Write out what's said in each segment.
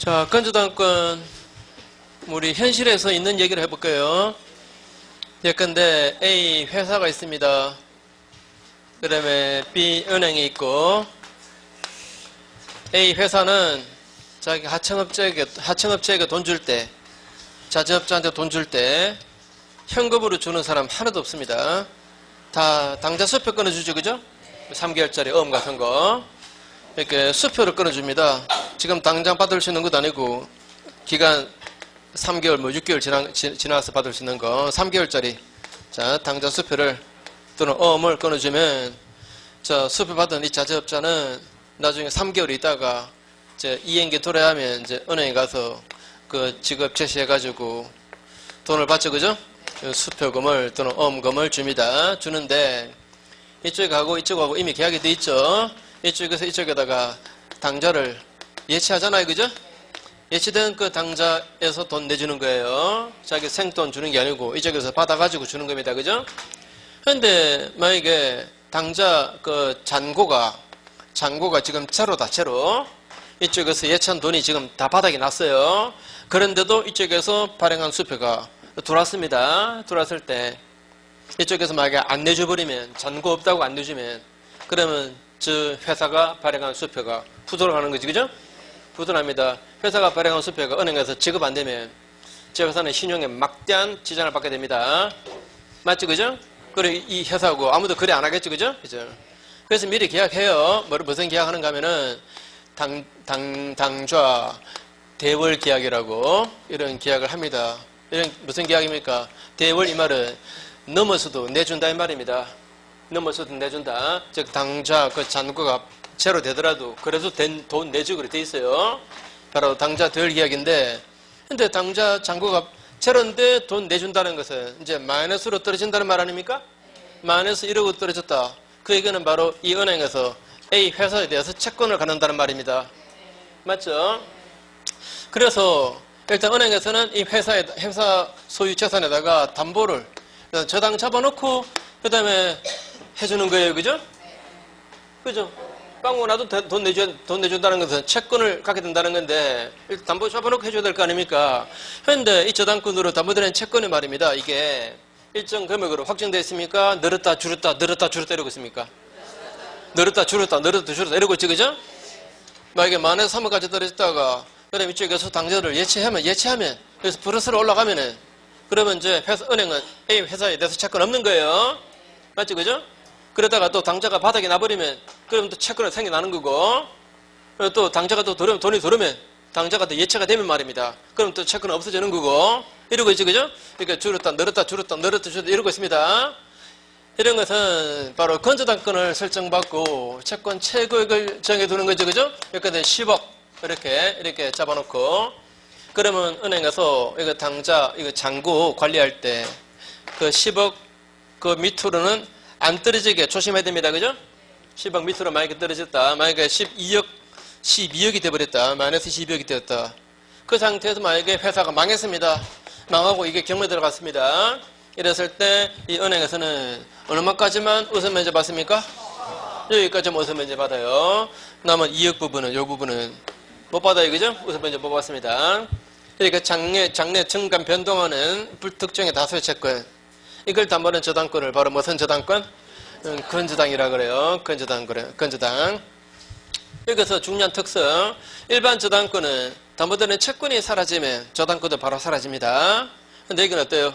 자, 건조당권 우리 현실에서 있는 얘기를 해볼게요. 예컨대 A 회사가 있습니다. 그 다음에 B 은행이 있고, A 회사는 자기 하청업체에게 돈 줄 때, 자재업자한테 돈 줄 때 현금으로 주는 사람 하나도 없습니다. 다 당좌 수표 끊어주죠, 그죠? 3개월짜리 어음 같은 거 이렇게 수표를 끊어줍니다. 지금 당장 받을 수 있는 것도 아니고 기간 3개월, 6개월 지나서 받을 수 있는 거 3개월짜리 자 당좌 수표를 또는 어음을 끊어주면 저 수표 받은 이 자재업자는 나중에 3개월 있다가 이제 이행기 돌아야 하면 이제 은행에 가서 그 직업 제시해가지고 돈을 받죠, 그죠? 수표금을 또는 어음금을 줍니다. 주는데 이쪽하고 이쪽하고 이미 계약이 돼 있죠. 이쪽에서 이쪽에다가 당좌를 예치하잖아요, 그죠? 예치된 그 당좌에서 돈 내주는 거예요. 자기 생돈 주는 게 아니고 이쪽에서 받아가지고 주는 겁니다, 그죠? 그런데 만약에 당좌 그 잔고가 지금 제로다, 제로. 이쪽에서 예치한 돈이 지금 다 바닥이 났어요. 그런데도 이쪽에서 발행한 수표가 들어왔습니다. 들어왔을 때 이쪽에서 만약에 안 내줘버리면, 잔고 없다고 안 내주면, 그러면 저 회사가 발행한 수표가 부도나가는 거지, 그죠? 부도납니다. 회사가 발행한 수표가 은행에서 지급 안 되면 제 회사는 신용에 막대한 지장을 받게 됩니다. 맞죠, 그죠? 그리고 이 회사하고 아무도 거래 안 하겠죠, 그죠? 그죠? 그래서 미리 계약해요. 무슨 계약하는가 하면은 당좌 대월 계약이라고 이런 계약을 합니다. 이런 무슨 계약입니까? 대월 이 말은 넘어서도 내준다 이 말입니다. 넘어서도 내준다. 즉 당좌 그 잔고가 제로 되더라도 그래도 돈 내주고 그렇게 돼 있어요. 바로 당좌 대월 계약인데, 근데 당좌 잔고가 제로인데 돈 내준다는 것은 이제 마이너스로 떨어진다는 말 아닙니까? 마이너스 1억으로 떨어졌다. 그 얘기는 바로 이 은행에서 A 회사에 대해서 채권을 갖는다는 말입니다. 맞죠? 그래서 일단 은행에서는 이 회사 소유 재산에다가 담보를 저당 잡아놓고 그 다음에 해주는 거예요, 그죠? 그죠? 빵고 나도 돈 내준다는 것은 채권을 갖게 된다는 건데 일단 담보 잡아놓고 해줘야 될 거 아닙니까? 그런데 이 저당권으로 담보되는 채권이 말입니다. 이게 일정 금액으로 확정되어 있습니까? 늘었다 줄었다 이러고 있습니까? 늘었다 줄었다 이러고 있지, 그죠? 만약에 만에서 3억까지 떨어졌다가 그다음에 이쪽에서 당좌를 예치하면 그래서 플러스로 올라가면은 그러면 이제 은행은 A 회사에 대해서 채권 없는 거예요. 맞죠, 그죠? 그러다가 또 당좌가 바닥에 나버리면 그러면 또 채권이 생겨나는 거고, 그리고 또 당좌가 또 돈이 들어오면 당좌가 또 예치가 되면 말입니다. 그럼 또 채권은 없어지는 거고 이러고 있지, 그죠? 그러니까 줄었다 늘었다 이러고 있습니다. 이런 것은 바로 건조당권을 설정받고 채권 최고액을 정해두는 거죠, 그죠? 여기까지 10억 이렇게 잡아놓고, 그러면 은행에서 이거 당좌 이거 잔고 관리할 때 그 10억 그 밑으로는 안 떨어지게 조심해야 됩니다, 그죠? 10억 밑으로 만약에 떨어졌다, 만약에 12억이 돼버렸다, 마이너스 12억이 되었다. 그 상태에서 만약에 회사가 망했습니다. 망하고 이게 경매에 들어갔습니다. 이랬을 때 이 은행에서는 얼마까지만 우선면제 받습니까? 여기까지만 우선면제 받아요. 남은 2억 부분은, 이 부분은 못 받아요, 그죠? 우선면제 못 받습니다. 그러니까 장래 증감 변동하는 불특정의 다수의 채권, 이걸 담보하는 저당권을 바로 무슨 저당권? 건조당이라 그래요. 건조당. 여기서 중요한 특성, 일반 저당권은 담보되는 채권이 사라지면 저당권도 바로 사라집니다. 근데 이건 어때요?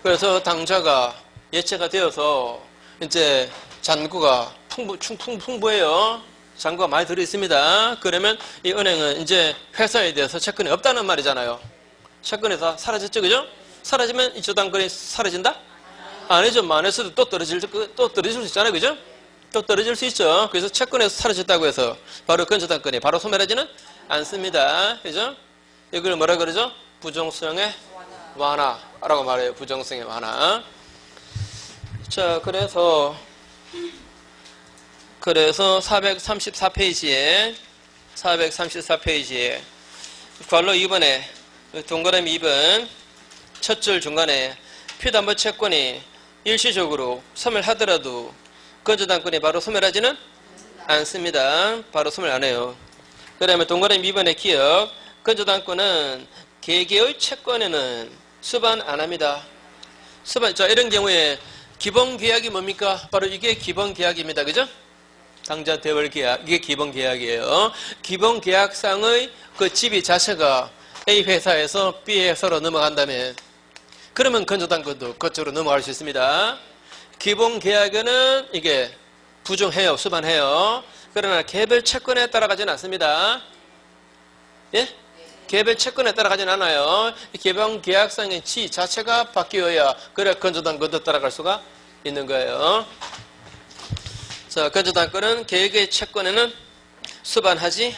그래서 당좌가 예치가 되어서 이제 잔고가 풍부해요. 잔고가 많이 들어있습니다. 그러면 이 은행은 이제 회사에 대해서 채권이 없다는 말이잖아요. 채권이 다 사라졌죠, 그죠? 사라지면 이 저당권이 사라진다? 아니죠. 만에서도 또 떨어질 수 있잖아요, 그죠? 또 떨어질 수 있죠. 그래서 채권에서 사라졌다고 해서 바로 건조당권이 바로 소멸하지는 않습니다. 그죠? 이걸 뭐라 그러죠? 부정수용의 완화라고 말해요. 부정수용의 완화. 자, 그래서 434페이지에 괄호 2번에 동그라미 2번 첫 줄 중간에 피담보 채권이 일시적으로 소멸하더라도 건조당권이 바로 소멸하지는 않습니다. 바로 소멸 안 해요. 그 다음에 동그라미 2번의 기억. 건조당권은 개개의 채권에는 수반 안 합니다. 수반, 자, 이런 경우에 기본 계약이 뭡니까? 바로 이게 기본 계약입니다. 그죠? 당좌 대월 계약. 이게 기본 계약이에요. 기본 계약상의 그 지위 자체가 A 회사에서 B 회사로 넘어간다면, 그러면 건조당권도 그쪽으로 넘어갈 수 있습니다. 기본 계약에는 이게 부정해요. 수반해요. 그러나 개별 채권에 따라가지는 않습니다. 예? 개별 채권에 따라가지는 않아요. 기본 계약상의 지 자체가 바뀌어야 그래 건조당권도 따라갈 수가 있는 거예요. 자, 건조당권은 개개의 채권에는 수반하지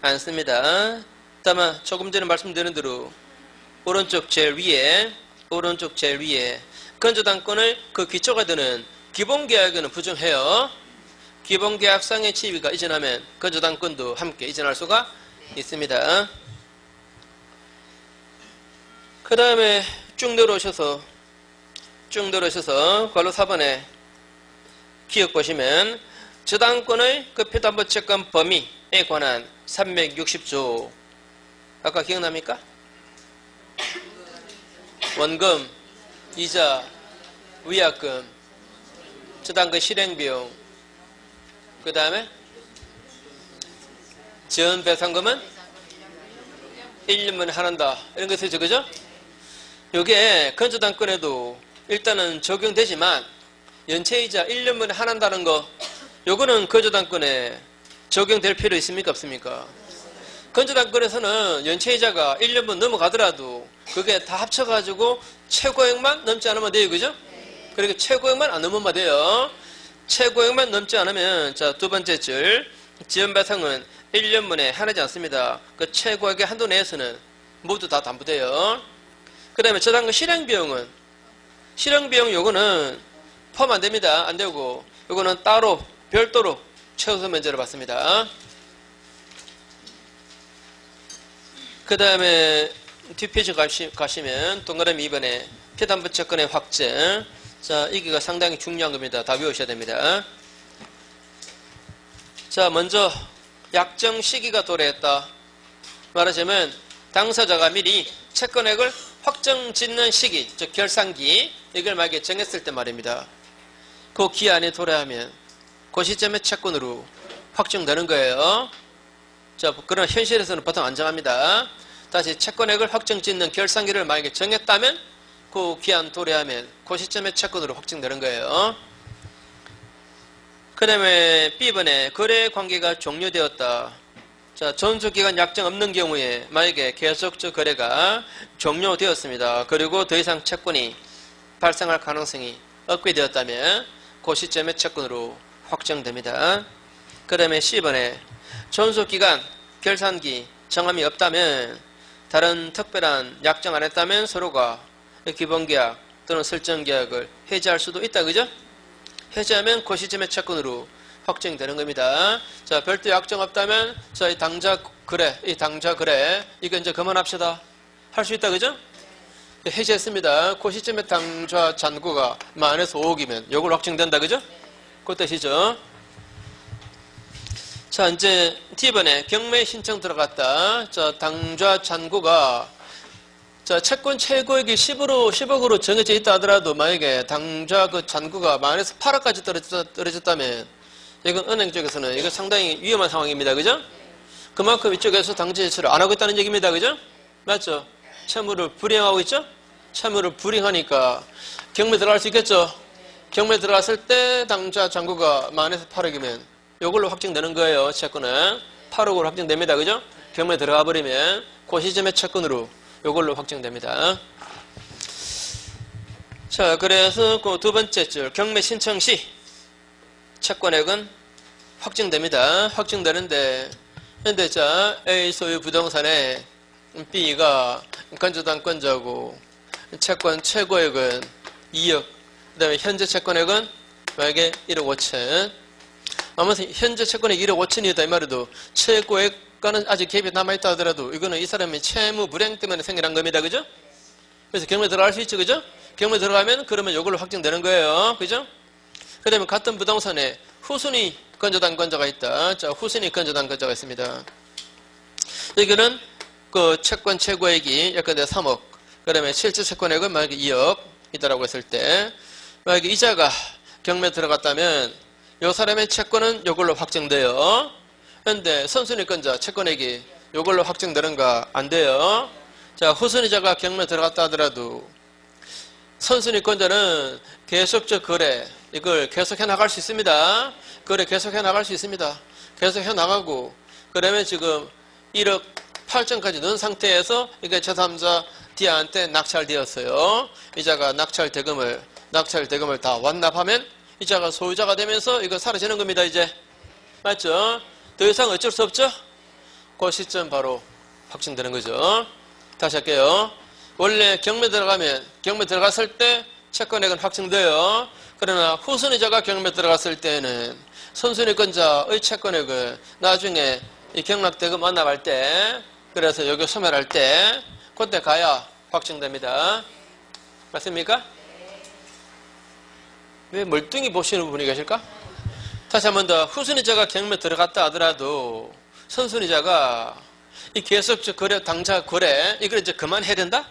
않습니다. 다만 조금 전에 말씀드린 대로 오른쪽 제일 위에 건조당권을 그 기초가 되는 기본계약에는 부정해요. 기본계약상의 지위가 이전하면 건조당권도 함께 이전할 수가 있습니다. 그 다음에 쭉 내려오셔서 괄호 4번에 기억 보시면 저당권의 그 표담보채권 범위에 관한 360조 아까 기억납니까? 원금, 이자, 위약금, 저당권 실행비용, 그 다음에 지연배상금은 1년만에 하는다. 이런 거 쓰죠. 그죠? 요게 건조당권에도 일단은 적용되지만 연체이자 1년만에 하는다는 거, 요거는 건조당권에 적용될 필요 있습니까? 없습니까? 건조당권에서는 연체이자가 1년만 넘어가더라도 그게 다 합쳐가지고 최고액만 넘지 않으면 돼요. 그죠? 그러니까 최고액만 안 넘으면 돼요. 최고액만 넘지 않으면, 자, 두 번째 줄, 지연배상은 1년 만에 하나지 않습니다. 그 최고액의 한도 내에서는 모두 다 담보돼요. 그 다음에 저당권 실행비용은, 실행비용 요거는 포함 안 됩니다. 안 되고, 요거는 따로, 별도로 최우선 면제를 받습니다. 그 다음에 뒷페이지 가시면 동그라미 2번에 피담보채권의 확정. 자, 이게 상당히 중요한 겁니다. 다 외우셔야 됩니다. 자, 먼저 약정 시기가 도래했다. 말하자면 당사자가 미리 채권액을 확정 짓는 시기, 즉 결산기, 이걸 만약에 정했을 때 말입니다. 그 기한에 도래하면 그 시점에 채권으로 확정되는 거예요. 자, 그러나 현실에서는 보통 안 정합니다. 다시 채권액을 확정 짓는 결산기를 만약에 정했다면 그 기한 도래하면 그 시점에 채권으로 확정되는 거예요. 그 다음에 B번에 거래 관계가 종료되었다. 자, 존속기간 약정 없는 경우에 만약에 계속적 거래가 종료되었습니다. 그리고 더 이상 채권이 발생할 가능성이 없게 되었다면 그 시점에 채권으로 확정됩니다. 그 다음에 C번에 존속기간, 결산기 정함이 없다면, 다른 특별한 약정 안 했다면 서로가 기본계약 또는 설정계약을 해지할 수도 있다. 그죠? 해지하면 그 시점에 채권으로 확정되는 겁니다. 자, 별도 약정 없다면 저희 당좌 거래, 이거 이제 그만합시다. 할 수 있다. 그죠? 해지했습니다. 그 시점에 당좌 잔고가 만에서 5억이면 요걸 확정된다. 그죠? 그 뜻이죠. 자, 이제 D번에 경매 신청 들어갔다. 자, 당좌 잔고가, 자, 채권 최고액이 10억으로 정해져 있다 하더라도 만약에 당좌 그 잔고가 만에서 8억까지 떨어졌다면 이건 은행 쪽에서는 이거 상당히 위험한 상황입니다. 그죠? 그만큼 이쪽에서 당좌 제출을 안 하고 있다는 얘기입니다. 그죠? 맞죠? 채무를 불이행하고 있죠? 채무를 불이행하니까 경매 들어갈 수 있겠죠? 경매 들어갔을 때 당좌 잔고가 만에서 8억이면 이걸로 확정되는 거예요. 채권은 8억으로 확정됩니다. 그죠? 경매 들어가 버리면 그 시점의 채권으로 이걸로 확정됩니다. 자, 그래서 그 두 번째 줄 경매 신청 시 채권액은 확정됩니다. 확정되는데, 근데 자, A 소유 부동산에 B가 건조당권자고 채권 최고액은 2억, 그 다음에 현재 채권액은 만약에 1억 5천. 아무튼 현재 채권액 1억 5천이었다 이 말에도 최고액과는 아직 갭이 남아있다 하더라도 이거는 이 사람이 채무 불이행 때문에 생겨난 겁니다. 그죠? 그래서 경매 들어갈 수 있죠. 그죠? 경매 들어가면 그러면 이걸로 확정되는 거예요. 그죠? 그 다음에 같은 부동산에 후순위 건조당권자가 있다. 자, 후순위 건조당권자가 있습니다. 여기는 그 채권 최고액이 예컨대 3억, 그다음에 실제 채권액은 만약에 2억 이다라고 했을 때, 만약에 이자가 경매에 들어갔다면 요 사람의 채권은 요걸로 확정돼요. 그런데 선순위권자 채권액이 요걸로 확정되는가? 안 돼요. 자, 후순위자가 경매에 들어갔다 하더라도 선순위권자는 계속적 거래, 이걸 계속해 나갈 수 있습니다. 거래 계속해 나갈 수 있습니다. 계속해 나가고, 그러면 지금 1억 8천까지 넣은 상태에서 이게 제3자 D한테 낙찰되었어요. 이자가 낙찰 대금을 다 완납하면 이자가 소유자가 되면서 이거 사라지는 겁니다, 이제. 맞죠? 더 이상 어쩔 수 없죠? 그 시점 바로 확정되는 거죠. 다시 할게요. 원래 경매 들어갔을 때 채권액은 확정돼요. 그러나 후순위자가 경매 들어갔을 때는 선순위권자의 채권액을 나중에 이 경락대금 완납할 때, 그래서 여기 소멸할 때 그때 가야 확정됩니다. 맞습니까? 왜 멀뚱히 보시는 분이 계실까? 다시 한 번 더. 후순위자가 경매 들어갔다 하더라도 선순위자가 이 계속적 거래, 당좌 거래, 이걸 이제 그만해야 된다?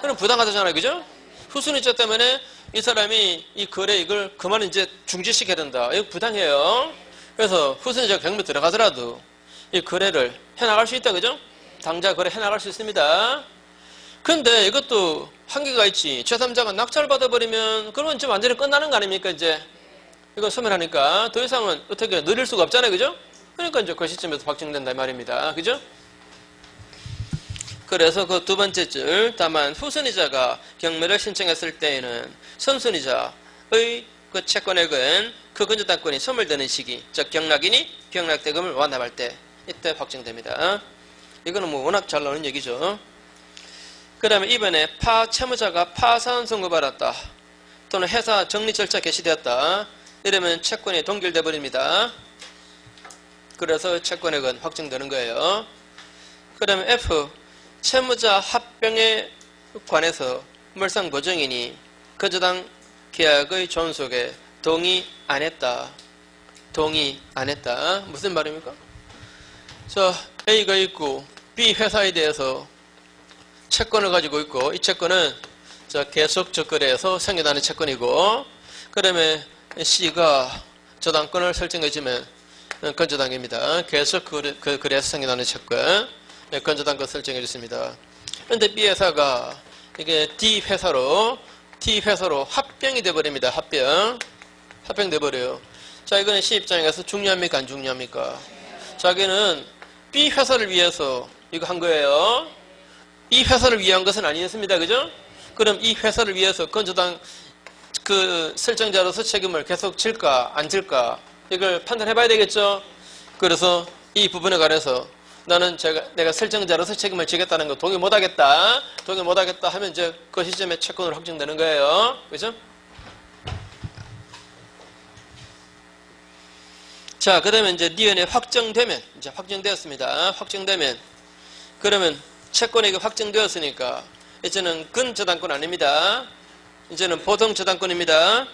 그럼 부당하다잖아요. 그죠? 후순위자 때문에 이 사람이 이 거래 이걸 그만 이제 중지시켜야 된다. 이거 부당해요. 그래서 후순위자가 경매 들어가더라도 이 거래를 해나갈 수 있다. 그죠? 당좌 거래 해나갈 수 있습니다. 근데 이것도 한계가 있지. 제3자가 낙찰 받아버리면 그러면 이제 완전히 끝나는 거 아닙니까? 이제 이거 소멸하니까 더 이상은 어떻게 늘릴 수가 없잖아요. 그죠? 그러니까 이제 그 시점에서 확정된다 말입니다. 그죠? 그래서 그 두 번째 줄, 다만 후순위자가 경매를 신청했을 때에는 선순위자의 그 채권액은 그 근저당권이 소멸되는 시기, 즉 경락인이 경락대금을 완납할 때, 이때 확정됩니다. 이거는 뭐 워낙 잘 나오는 얘기죠. 그 다음에 이번에 채무자가 파산 선고받았다, 또는 회사 정리 절차 개시되었다, 이러면 채권이 동결돼 버립니다. 그래서 채권액은 확정되는 거예요. 그 다음에 F, 채무자 합병에 관해서 물상보증인이 근저당 계약의 존속에 동의 안 했다. 무슨 말입니까? 자, A가 있고 B 회사에 대해서 채권을 가지고 있고, 이 채권은 계속적 거래에서 생겨나는 채권이고, 그다음에 C가 저당권을 설정해주면 건저당입니다. 계속 거래에서 생겨나는 채권, 건저당권 설정해 줬습니다. 그런데 B 회사가 이게 D 회사로 합병이 돼버립니다. 합병돼 버려요. 자, 이거는 C 입장에서 중요합니까, 안 중요합니까? 자기는 B 회사를 위해서 이거 한 거예요. 이 회사를 위한 것은 아니었습니다. 그죠? 그럼 이 회사를 위해서 건저당 그 설정자로서 책임을 계속 질까 안 질까, 이걸 판단해 봐야 되겠죠. 그래서 이 부분에 관해서 나는 내가 설정자로서 책임을 지겠다는 거 동의 못 하겠다 하면 이제 그 시점에 채권으로 확정되는 거예요. 그죠? 자, 그 다음에 이제 니은에 확정되면, 이제 확정되었습니다. 확정되면, 그러면 채권액이 확정되었으니까 이제는 근저당권 아닙니다. 이제는 보통 저당권입니다.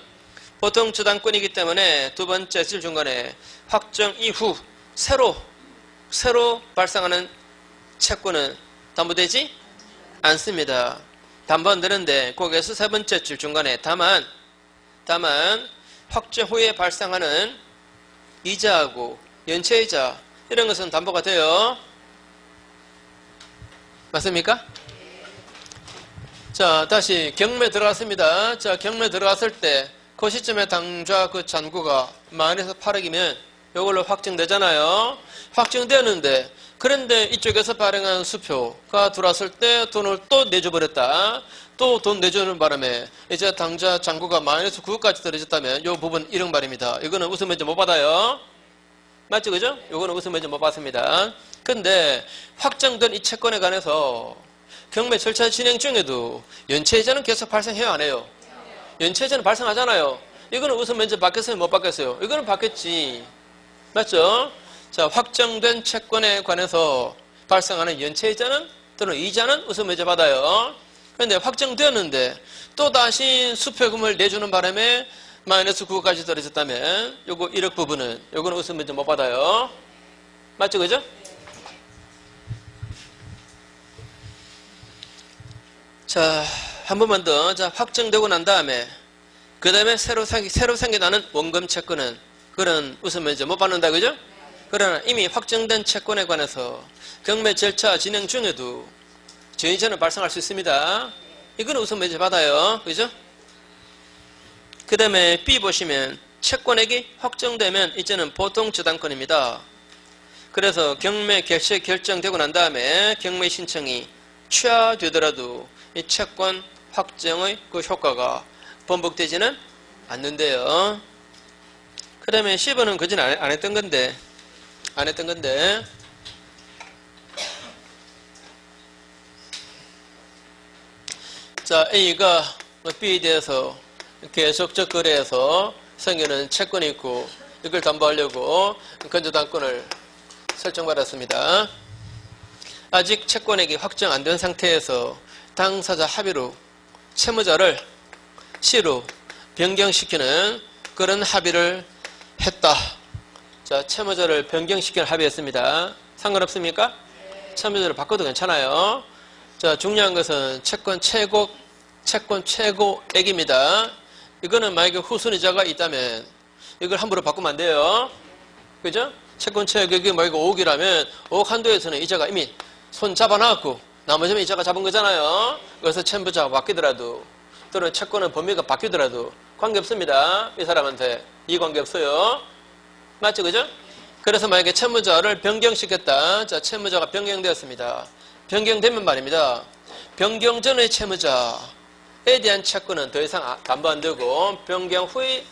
보통 저당권이기 때문에 두 번째 줄 중간에 확정 이후 새로 발생하는 채권은 담보되지 않습니다. 담보 안 되는데, 거기에서 세 번째 줄 중간에 다만 확정 후에 발생하는 이자하고 연체이자, 이런 것은 담보가 돼요. 맞습니까? 자, 다시 경매 들어갔습니다. 자, 경매 들어갔을 때 그 시점에 당좌 그 잔고가 만에서 8억이면 이걸로 확정되잖아요. 확정되었는데, 그런데 이쪽에서 발행한 수표가 들어왔을 때 돈을 또 내줘버렸다. 또 돈 내주는 바람에 이제 당좌 잔고가 마이너스 9억까지 떨어졌다면 이 부분 1억 말입니다. 이거는 우선 면제 못 받아요. 맞죠? 그죠? 이거는 우선 면제 못 받습니다. 근데 확정된 이 채권에 관해서 경매 절차 진행 중에도 연체이자는 계속 발생해요, 안 해요? 연체이자는 발생하잖아요. 이거는 우선 면제 받겠어요, 못 받겠어요? 이거는 받겠지. 맞죠? 자, 확정된 채권에 관해서 발생하는 연체이자는 또는 이자는 우선 면제 받아요. 그런데 확정되었는데 또다시 수표금을 내주는 바람에 마이너스 9억까지 떨어졌다면 요거 1억 부분은 요거는 우선 면제 못 받아요. 맞죠? 그죠? 자, 한 번만 더. 자, 확정되고 난 다음에 그 다음에 새로 생겨나는 원금 채권은 그런 웃으면 이제 못 받는다, 그죠? 그러나 이미 확정된 채권에 관해서 경매 절차 진행 중에도 전이전은 발생할 수 있습니다. 이거는 웃으면 이제 받아요, 그죠? 그 다음에 B 보시면 채권액이 확정되면 이제는 보통 저당권입니다. 그래서 경매 개시 결정되고 난 다음에 경매 신청이 취하되더라도 이 채권 확정의 그 효과가 번복되지는 않는데요. 그 다음에 10번은 그진 안 했던 건데, 자, A가 B에 대해서 계속적 거래에서 생기는 채권이 있고 이걸 담보하려고 건조당권을 설정받았습니다. 아직 채권액이 확정 안 된 상태에서 당사자 합의로 채무자를 C로 변경시키는 그런 합의를 했다. 자, 채무자를 변경시키는 합의했습니다. 상관없습니까? 채무자를 바꿔도 괜찮아요. 자, 중요한 것은 채권 최고액입니다. 이거는 만약에 후순위자가 있다면 이걸 함부로 바꾸면 안 돼요. 그죠? 채권 최고액이 만약에 5억이라면 5억 한도에서는 이자가 이미 손 잡아놨고 나머지는 이자가 잡은 거잖아요. 그래서 채무자가 바뀌더라도 또는 채권의 범위가 바뀌더라도 관계없습니다. 이 사람한테 이해관계 없어요. 맞죠? 그죠? 그래서 만약에 채무자를 변경시켰다. 자, 채무자가 변경되었습니다. 변경되면 말입니다. 변경 전의 채무자에 대한 채권은 더 이상 담보 안 되고 변경 후의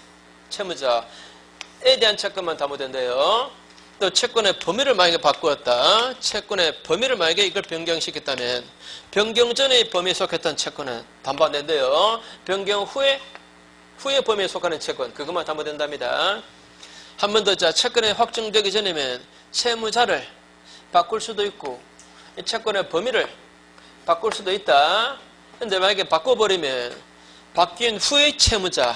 채무자에 대한 채권만 담보된대요. 또 채권의 범위를 만약에 바꾸었다. 채권의 범위를 만약에 이걸 변경시켰다면 변경 전의 범위에 속했던 채권은 담보 안 된대요. 변경 후의 범위에 속하는 채권 그것만 담보된답니다. 한 번 더, 자, 채권이 확정되기 전이면 채무자를 바꿀 수도 있고 이 채권의 범위를 바꿀 수도 있다. 근데 만약에 바꿔버리면 바뀐 후의 채무자에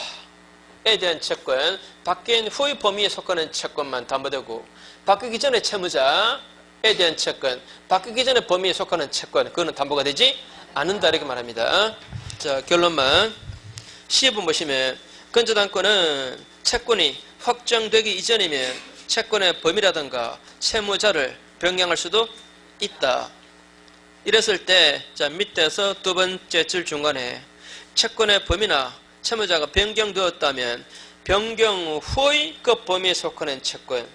대한 채권, 바뀐 후의 범위에 속하는 채권만 담보되고 바뀌기 전에 채무자에 대한 채권, 바뀌기 전에 범위에 속하는 채권 그거는 담보가 되지 않는다 이렇게 말합니다. 자, 결론만 C번 보시면 건조당권은 채권이 확정되기 이전이면 채권의 범위라든가 채무자를 변경할 수도 있다. 이랬을 때, 자, 밑에서 두 번째 줄 중간에 채권의 범위나 채무자가 변경되었다면 변경 후의 그 범위에 속하는 채권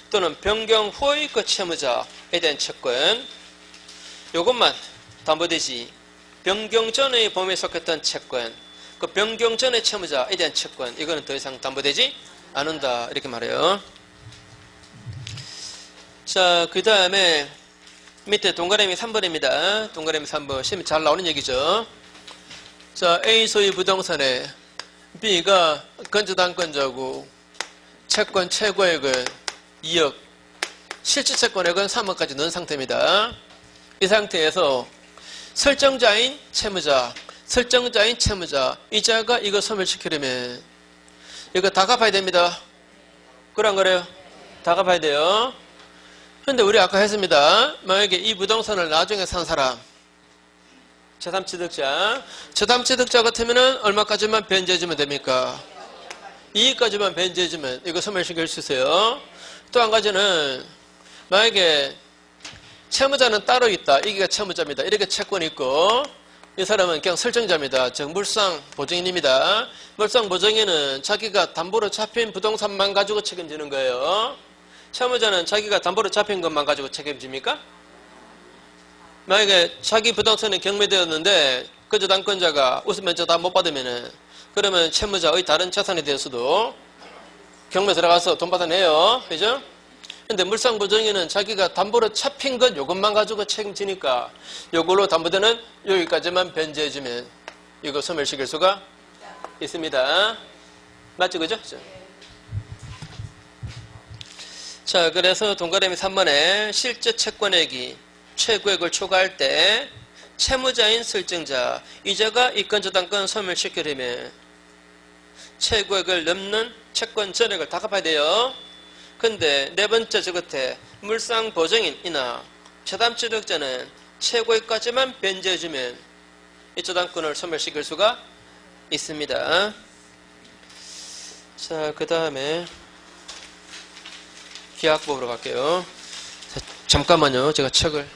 또는 변경 후의 그 채무자에 대한 채권 요것만 담보되지 변경 전의 범위에 속했던 채권 그 변경 전의 채무자에 대한 채권 이거는 더 이상 담보되지 않는다 이렇게 말해요. 자, 그 다음에 밑에 동그라미 3번입니다. 동그라미 3번 시험에 잘 나오는 얘기죠. 자, A 소유 부동산에 B가 건조당권자고 채권 최고액은 2억 실질 채권액은 3억까지 넣은 상태입니다. 이 상태에서 설정자인 채무자 이자가 이거 소멸시키려면 이거 다 갚아야 됩니다. 그래 안 그래요? 다 갚아야 돼요. 근데 우리 아까 했습니다. 만약에 이 부동산을 나중에 산 사람 제3취득자 같으면은 얼마까지만 변제해주면 됩니까? 2억까지만 변제해주면 이거 소멸시킬 수 있어요. 또 한 가지는 만약에 채무자는 따로 있다. 이게 채무자입니다. 이렇게 채권이 있고 이 사람은 그냥 설정자입니다. 즉 물상 보증인입니다. 물상 보증인은 자기가 담보로 잡힌 부동산만 가지고 책임지는 거예요. 채무자는 자기가 담보로 잡힌 것만 가지고 책임집니까? 만약에 자기 부동산이 경매되었는데 건조당권자가 우수면제 다 못 받으면은 그러면 채무자의 다른 재산에 대해서도 경매 들어가서 돈 받아내요. 그죠? 근데 물상보증인은 자기가 담보로 잡힌 것 요것만 가지고 책임지니까 요걸로 담보되는 여기까지만 변제해주면 이거 소멸시킬 수가 있습니다. 맞죠? 그죠? 자, 그래서 동그라미 3번에 실제 채권액이 최고액을 초과할 때 채무자인 설정자 이자가 이 건조당권 소멸시키려면 최고액을 넘는 채권 전액을 다 갚아야 돼요. 근데 네 번째 저 끝에 물상보증인이나 제3취득자는 최고액까지만 변제해주면 이 저당권을 소멸시킬 수가 있습니다. 자, 그 다음에 계약법으로 갈게요. 자, 잠깐만요. 제가 책을.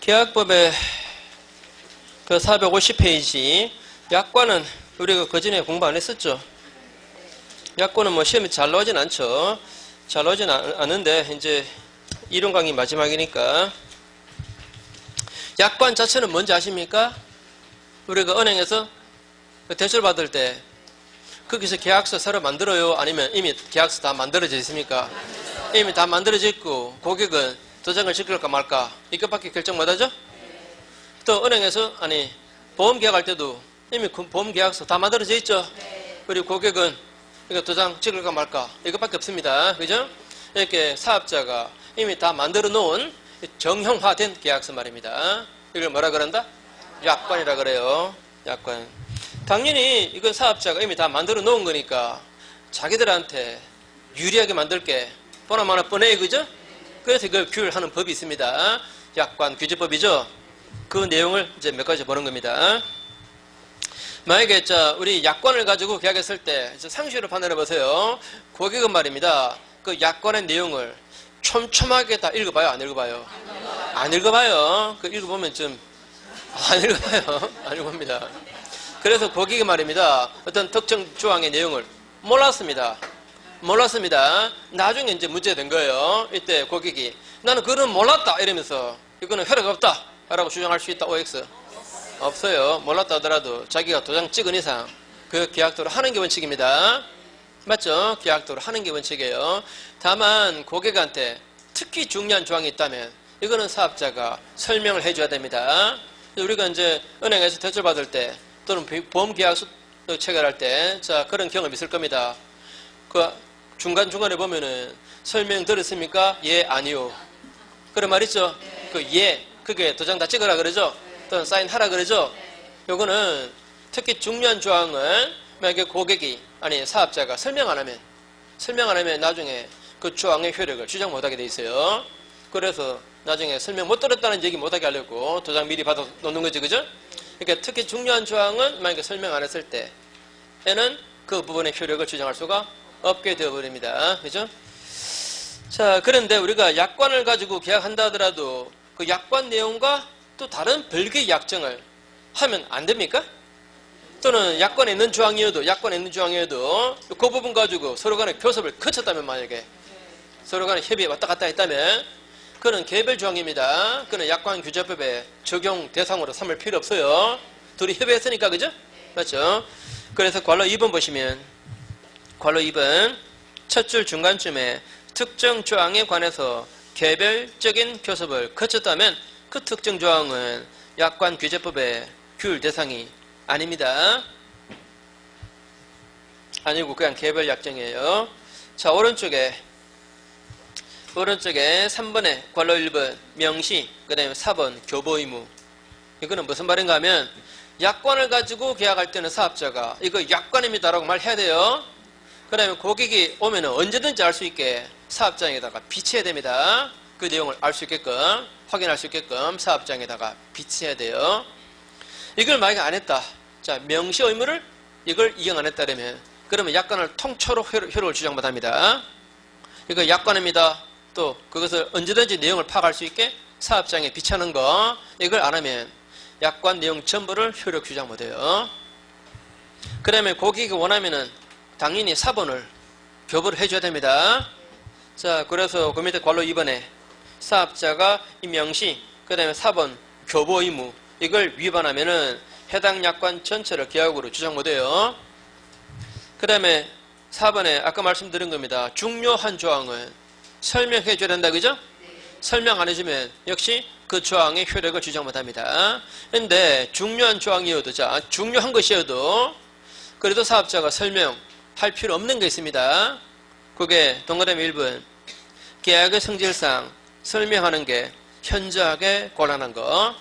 계약법의 그 450페이지 약관은 우리가 그 전에 공부 안 했었죠. 약관은 뭐 시험이 잘 나오진 않죠. 잘 나오진 않은데 이제 이론 강의 마지막이니까. 약관 자체는 뭔지 아십니까? 우리가 은행에서 대출 받을 때 거기서 계약서 새로 만들어요? 아니면 이미 계약서 다 만들어져 있습니까? 이미 다 만들어져 있고 고객은 도장을 찍을까 말까 이것밖에 결정 못하죠? 또 은행에서 보험 계약할 때도 이미 보험 계약서 다 만들어져 있죠? 그리고 고객은 이거 도장 찍을까 말까 이것밖에 없습니다. 그죠? 이렇게 사업자가 이미 다 만들어 놓은 정형화된 계약서 말입니다. 이걸 뭐라 그런다? 약관이라 그래요. 약관. 당연히 이건 사업자가 이미 다 만들어 놓은 거니까 자기들한테 유리하게 만들게 뻔하면 뻔해. 그죠? 그래서 이걸 규율하는 법이 있습니다. 약관 규제법이죠. 그 내용을 이제 몇 가지 보는 겁니다. 만약에 우리 약관을 가지고 계약했을 때 상식으로 판단해 보세요. 고객은 말입니다. 그 약관의 내용을 촘촘하게 다 읽어봐요? 안 읽어봐요? 안 읽어봐요. 그 읽어보면 좀 안 읽어봐요. 안 읽어봅니다. 그래서 고객이 말입니다. 어떤 특정 조항의 내용을 몰랐습니다. 나중에 이제 문제가 된 거예요. 이때 고객이 나는 그거는 몰랐다 이러면서 이거는 효력 없다 라고 주장할 수 있다. OX? 없어요. 몰랐다 하더라도 자기가 도장 찍은 이상 그 계약도로 하는 게 원칙입니다. 맞죠? 계약도로 하는 게 원칙이에요. 다만 고객한테 특히 중요한 조항이 있다면 이거는 사업자가 설명을 해줘야 됩니다. 우리가 이제 은행에서 대출 받을 때 또는 보험계약서 체결할 때 그런 경험이 있을 겁니다. 그 중간중간에 보면은 설명 들었습니까? 예, 아니요. 그런 말 있죠? 그 예, 그게 도장 다 찍으라 그러죠? 또는 사인하라 그러죠? 요거는 특히 중요한 조항은 만약에 고객이 사업자가 설명 안 하면 나중에 그 조항의 효력을 주장 못하게 돼 있어요. 그래서 나중에 설명 못 들었다는 얘기 못하게 하려고 도장 미리 받아 놓는 거죠. 그죠? 그러니까 특히 중요한 조항은 만약에 설명 안 했을 때에는 그 부분의 효력을 주장할 수가 없게 되어버립니다. 그죠? 자, 그런데 우리가 약관을 가지고 계약한다 하더라도 그 약관 내용과 또 다른 별개의 약정을 하면 안 됩니까? 또는 약관에 있는 조항이어도 그 부분 가지고 서로 간에 교섭을 거쳤다면 만약에 서로 간에 협의에 왔다 갔다 했다면 그는 개별 조항입니다. 그는 약관 규제법의 적용 대상으로 삼을 필요 없어요. 둘이 협의했으니까. 그죠? 맞죠? 그래서 괄호 2번 보시면 괄호 2번 첫 줄 중간쯤에 특정 조항에 관해서 개별적인 교섭을 거쳤다면 그 특정 조항은 약관 규제법의 규율 대상이 아닙니다. 아니고 그냥 개별 약정이에요. 자, 오른쪽에 3번에 괄호 1번 명시, 그 다음에 4번 교보 의무. 이거는 무슨 말인가 하면 약관을 가지고 계약할 때는 사업자가 이거 약관입니다 라고 말해야 돼요. 그 다음에 고객이 오면 언제든지 알 수 있게 사업장에다가 비치해야 됩니다. 그 내용을 알 수 있게끔, 확인할 수 있게끔 사업장에다가 비치해야 돼요. 이걸 만약에 안 했다. 자, 명시 의무를 이걸 이행 안 했다면 그러면 약관을 통째로 효력을 주장 못합니다. 이거 약관입니다. 또 그것을 언제든지 내용을 파악할 수 있게 사업장에 비치하는 거 이걸 안 하면 약관 내용 전부를 효력 주장 못해요. 그 다음에 고객이 원하면은 당연히 4번을 교부를 해줘야 됩니다. 자, 그래서 그 밑에 괄호 2번에 사업자가 이 명시, 그 다음에 4번 교부 의무 이걸 위반하면은 해당 약관 전체를 계약으로 주장 못해요. 그 다음에 4번에 아까 말씀드린 겁니다. 중요한 조항은 설명해 줘야 된다. 그죠? 설명 안 해주면 역시 그 조항의 효력을 주장 못합니다. 그런데 중요한 조항이어도 중요한 것이어도 그래도 사업자가 설명할 필요 없는 게 있습니다. 그게 동그라미 1번 계약의 성질상 설명하는 게 현저하게 곤란한 거.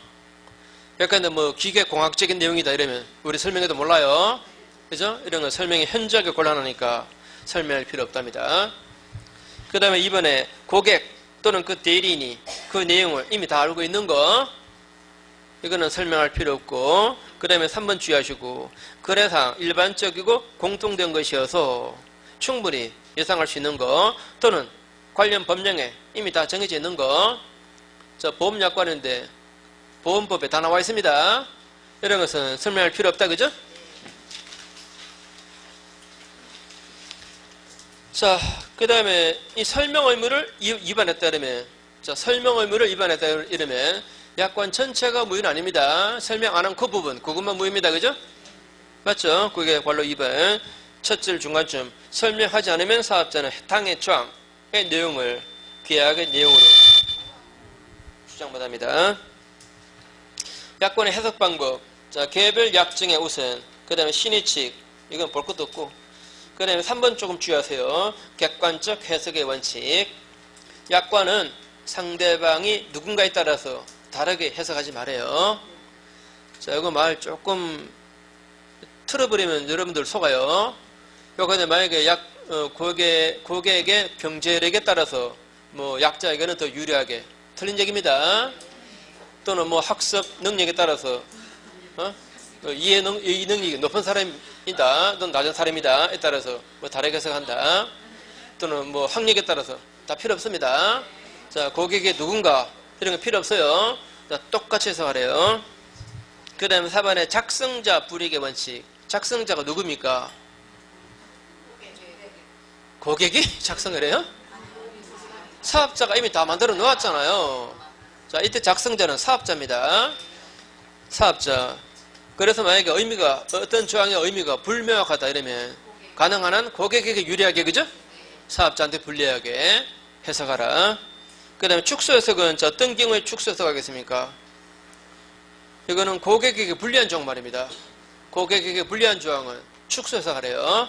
약간 뭐 기계공학적인 내용이다 이러면 우리 설명해도 몰라요. 그죠? 이런 거 설명이 현저하게 곤란하니까 설명할 필요 없답니다. 그 다음에 2번에 고객 또는 그 대리인이 그 내용을 이미 다 알고 있는 거, 이거는 설명할 필요 없고, 그 다음에 3번 주의하시고, 거래상 일반적이고 공통된 것이어서 충분히 예상할 수 있는 거, 또는 관련 법령에 이미 다 정해져 있는 거. 저 보험약관인데 보험법에 다 나와 있습니다. 이런 것은 설명할 필요 없다, 그죠? 자, 그 다음에 이 설명 의무를 위반했다 이러면, 자, 설명 의무를 위반했다 이러면 약관 전체가 무효는 아닙니다. 설명 안 한 그 부분, 그것만 무효입니다, 그죠? 맞죠? 그게 관로 2번 첫 줄 중간쯤 설명하지 않으면 사업자는 해당의 조항의 내용을 계약의 내용으로 주장받습니다. 약관의 해석 방법. 자, 개별 약정의 우선. 그 다음에 신의칙. 이건 볼 것도 없고. 그 다음에 3번 조금 주의하세요. 객관적 해석의 원칙. 약관은 상대방이 누군가에 따라서 다르게 해석하지 말아요. 자, 이거 말 조금 틀어버리면 여러분들 속아요. 요거는 만약에 고객의 경제력에 따라서 뭐 약자에게는 더 유리하게 틀린 얘기입니다. 또는 뭐 학습 능력에 따라서 이 능력이 높은 사람이다, 또는 낮은 사람이다에 따라서 뭐 다르게 해석한다. 또는 뭐 학력에 따라서 다 필요 없습니다. 자, 고객의 누군가 이런 거 필요 없어요. 자, 똑같이 해석하래요. 그 다음에 4번에 작성자 불이익의 원칙. 작성자가 누굽니까? 고객이 작성을 해요? 사업자가 이미 다 만들어 놓았잖아요. 자, 이때 작성자는 사업자입니다. 사업자. 그래서 만약에 의미가, 어떤 조항의 의미가 불명확하다 이러면 가능한 한 고객에게 유리하게, 그죠? 사업자한테 불리하게 해석하라. 그 다음에 축소 해석은 자, 어떤 경우에 축소 해석하겠습니까? 이거는 고객에게 불리한 조항 말입니다. 고객에게 불리한 조항은 축소 해석하래요.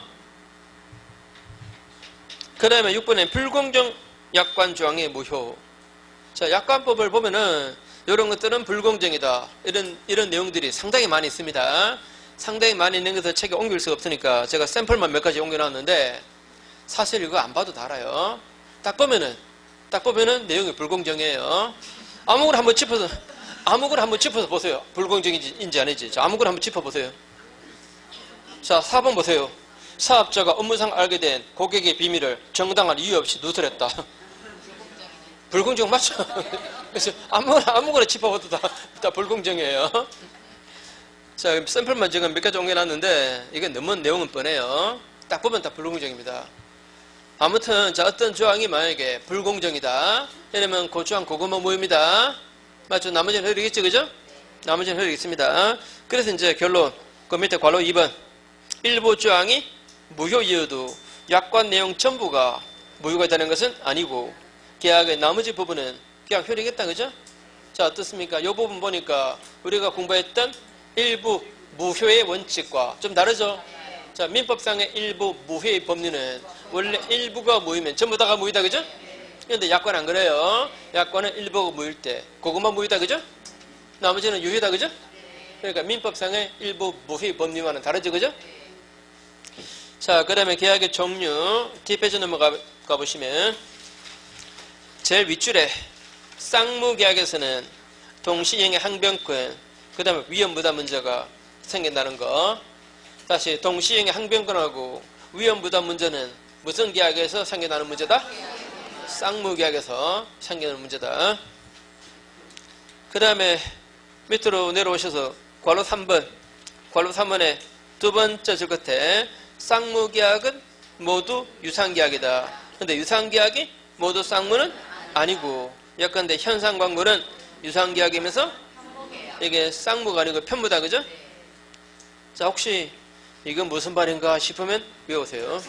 그 다음에 6번에 불공정 약관 조항의 무효. 자, 약관법을 보면은 이런 것들은 불공정이다. 이런 내용들이 상당히 많이 있습니다. 상당히 많이 있는 것을 책에 옮길 수가 없으니까 제가 샘플만 몇 가지 옮겨놨는데 사실 이거 안 봐도 다 알아요. 딱 보면은 내용이 불공정이에요. 아무거나 한번 짚어서 보세요. 불공정인지 아닌지. 자, 아무거나 한번 짚어보세요. 자, 4번 보세요. 사업자가 업무상 알게 된 고객의 비밀을 정당한 이유 없이 누설했다. 불공정 맞죠? 그래서 아무거나 짚어봐도 다 불공정이에요. 자, 샘플만 지금 몇 가지 옮겨놨는데 이게 너무 내용은 뻔해요. 딱 보면 다 불공정입니다. 아무튼 자, 어떤 조항이 만약에 불공정이다 이러면 그 조항 그것만 무효입니다. 맞죠? 나머지는 흐르겠죠, 그죠? 나머지는 흐르겠습니다. 그래서 이제 결론 그 밑에 괄호 2번 일부 조항이 무효이어도 약관 내용 전부가 무효가 있다는 것은 아니고 계약의 나머지 부분은 그냥 효력했다, 그죠? 자, 어떻습니까? 이 부분 보니까 우리가 공부했던 일부 무효의 원칙과 좀 다르죠? 자, 민법상의 일부 무효의 법리는 원래 일부가 무효면 전부 다가 무효다, 그죠? 그런데 약관 안 그래요. 약관은 일부가 무효일 때 그것만 무효다, 그죠? 나머지는 유효다, 그죠? 그러니까 민법상의 일부 무효의 법리와는 다르죠, 그죠? 자, 그 다음에 계약의 종류 뒷페이지 넘어가 보시면 제일 윗줄에 쌍무계약에서는 동시행의 항변권, 그 다음에 위험부담 문제가 생긴다는 거. 다시 동시행의 항변권하고 위험부담 문제는 무슨 계약에서 생겨나는 문제다? 쌍무계약에서 생기는 문제다. 그 다음에 밑으로 내려오셔서 괄호 3번의 두 번째 줄 끝에 쌍무계약은 모두 유상계약이다. 근데 유상계약이 모두 쌍무는 아니고 예컨대 현상광고는 유상계약이면서 이게 쌍무가 아니고 편무다, 그죠? 자, 혹시 이건 무슨 말인가 싶으면 외우세요.